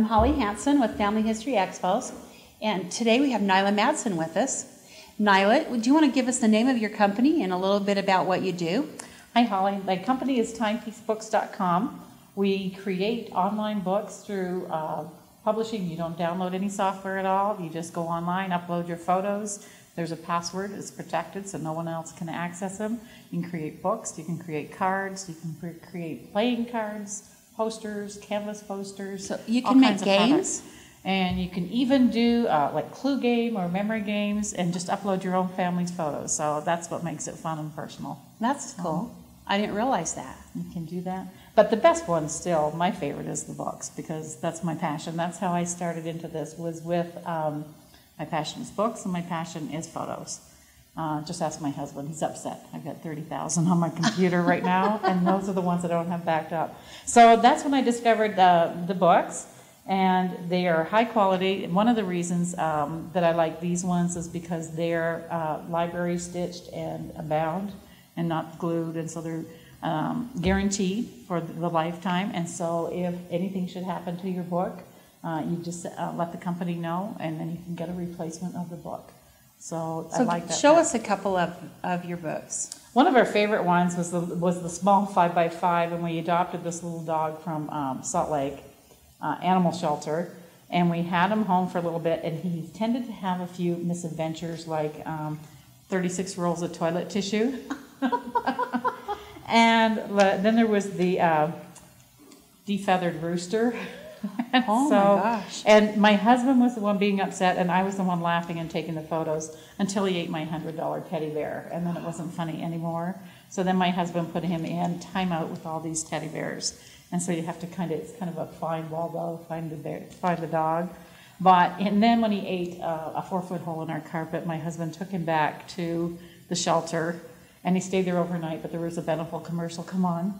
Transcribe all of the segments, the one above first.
I'm Holly Hansen with Family History Expos, and today we have Nila Madsen with us. Nila, do you want to give us the name of your company and a little bit about what you do? Hi Holly, my company is timepiecebooks.com. We create online books through publishing. You don't download any software at all. You just go online, upload your photos. There's a password, it's protected so no one else can access them. You can create books, you can create cards, you can create playing cards, posters, canvas posters. So you can make games? And you can even do like clue game or memory games and just upload your own family's photos. So that's what makes it fun and personal. That's cool. I didn't realize that. You can do that. But the best one still, my favorite is the books because that's my passion. That's how I started into this, was with my passion is books and my passion is photos. Just ask my husband, he's upset. I've got 30,000 on my computer right now, and those are the ones I don't have backed up. So that's when I discovered the books, and they are high quality. And one of the reasons that I like these ones is because they're library stitched and bound and not glued, and so they're guaranteed for the lifetime. And so if anything should happen to your book, you just let the company know, and then you can get a replacement of the book. So I like that. Show us a couple of your books. One of our favorite ones was the small 5x5, and we adopted this little dog from Salt Lake Animal Shelter, and we had him home for a little bit, and he tended to have a few misadventures, like 36 rolls of toilet tissue. And then there was the defeathered rooster. Oh my gosh. And my husband was the one being upset, and I was the one laughing and taking the photos until he ate my $100 teddy bear, and then it wasn't funny anymore. So then my husband put him in timeout with all these teddy bears. And so you have to it's kind of a find Waldo, find the dog. And then when he ate a 4-foot hole in our carpet, my husband took him back to the shelter, and he stayed there overnight, but there was a Beneful commercial come on.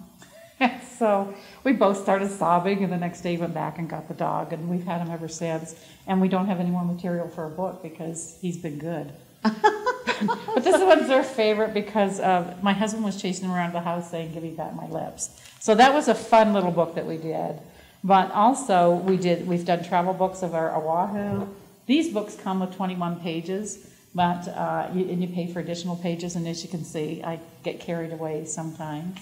So we both started sobbing, and the next day he went back and got the dog, and we've had him ever since. And we don't have any more material for a book because he's been good. But this one's our favorite because my husband was chasing him around the house saying, "Give me back my lips." So that was a fun little book that we did. But also we've done travel books of our Oahu. These books come with 21 pages, but you pay for additional pages, and as you can see, I get carried away sometimes.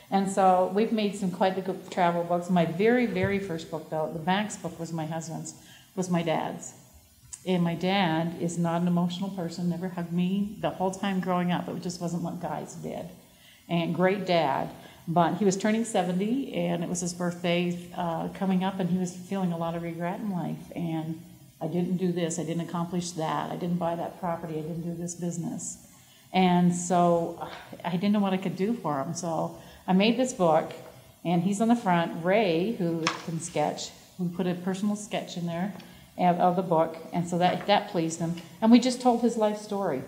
And so we've made some quite good travel books. My very, very first book, though, the Max book, was my husband's, was my dad's. And my dad is not an emotional person, never hugged me the whole time growing up. It just wasn't what guys did. And great dad. But he was turning 70, and it was his birthday coming up, and he was feeling a lot of regret in life. And I didn't do this, I didn't accomplish that, I didn't buy that property, I didn't do this business. And so I didn't know what I could do for him. So I made this book, and he's on the front. Ray, who can sketch, we put a personal sketch in there of the book, and so that pleased him. And we just told his life story.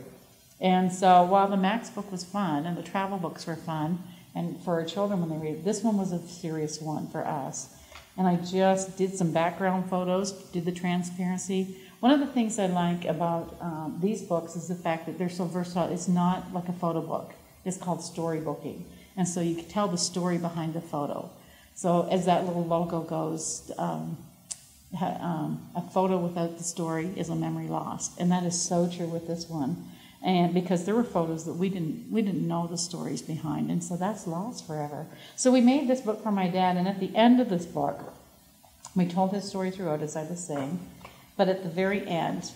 And so while the Max book was fun, and the travel books were fun, and for our children when they read, this one was a serious one for us. And I just did some background photos, did the transparency. One of the things I like about these books is the fact that they're so versatile. It's not like a photo book. It's called storybooking. And so you can tell the story behind the photo. So as that little logo goes, a photo without the story is a memory lost. And that is so true with this one. And because there were photos that we didn't know the stories behind, and so that's lost forever. So we made this book for my dad, and at the end of this book, we told his story throughout, as I was saying, but at the very end,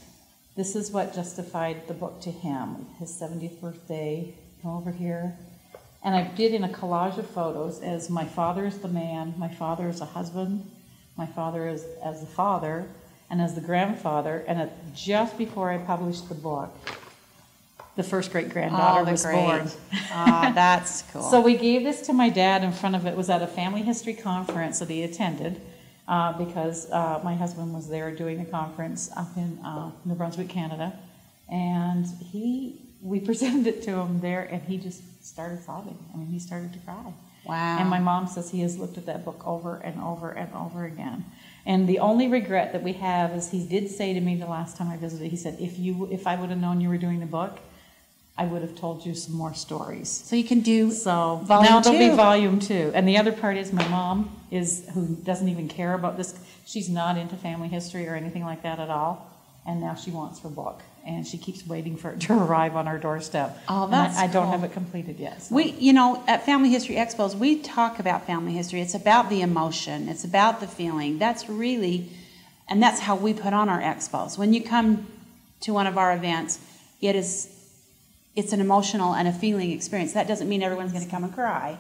this is what justified the book to him. His 70th birthday, come over here. And I did in a collage of photos as my father is the man, my father is a husband, my father is as the father, and as the grandfather, and just before I published the book, the first great-granddaughter was born. That's cool. So we gave this to my dad in front of it. Was at a family history conference that he attended because my husband was there doing a conference up in New Brunswick, Canada. And we presented it to him there, and he just started sobbing. I mean, he started to cry. Wow. And my mom says he has looked at that book over and over and over again. And the only regret that we have is he did say to me the last time I visited, he said, if I would have known you were doing the book, I would have told you some more stories. So you can do So volume now there'll be 2. volume 2. And the other part is my mom who doesn't even care about this. She's not into family history or anything like that at all. And now she wants her book. And she keeps waiting for it to arrive on our doorstep. Oh, And that's I don't cool. have it completed yet. So. At Family History Expos, we talk about family history. It's about the emotion. It's about the feeling. That's how we put on our expos. When you come to one of our events, it's an emotional and a feeling experience. That doesn't mean everyone's going to come and cry.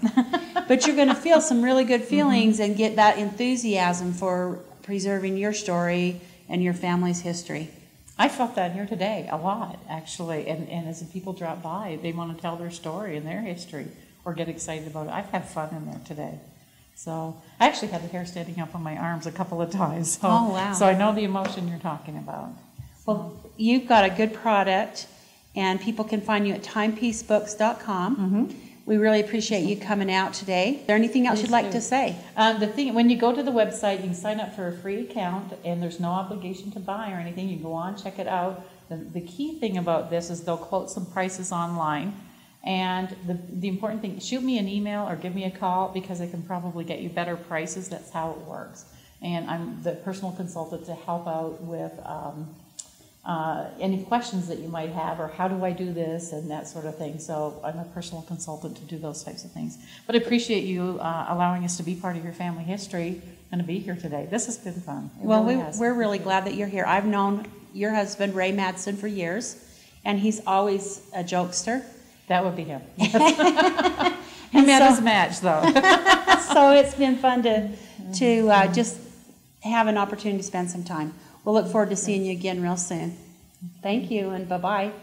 But you're going to feel some really good feelings and get that enthusiasm for preserving your story and your family's history. I felt that here today a lot, actually. And as the people drop by, they want to tell their story and their history or get excited about it. I've had fun in there today. So I actually had the hair standing up on my arms a couple of times. So, Oh, wow. So I know the emotion you're talking about. Well, you've got a good product, and people can find you at timepiecebooks.com. We really appreciate you coming out today. Is there anything else you'd like to say? When you go to the website, you can sign up for a free account, and there's no obligation to buy or anything. You can go on, check it out. The key thing about this is they'll quote some prices online. And the important thing, shoot me an email or give me a call, because I can probably get you better prices. That's how it works. And I'm the personal consultant to help out with any questions that you might have, or how do I do this and that sort of thing. So I'm a personal consultant to do those types of things. But I appreciate you allowing us to be part of your family history and to be here today. This has been fun. We're really glad that you're here. I've known your husband, Ray Madsen, for years, and he's always a jokester. That would be him. He met his match, though. So it's been fun to just have an opportunity to spend some time. We'll look forward to seeing you again real soon. Thank you, and bye-bye.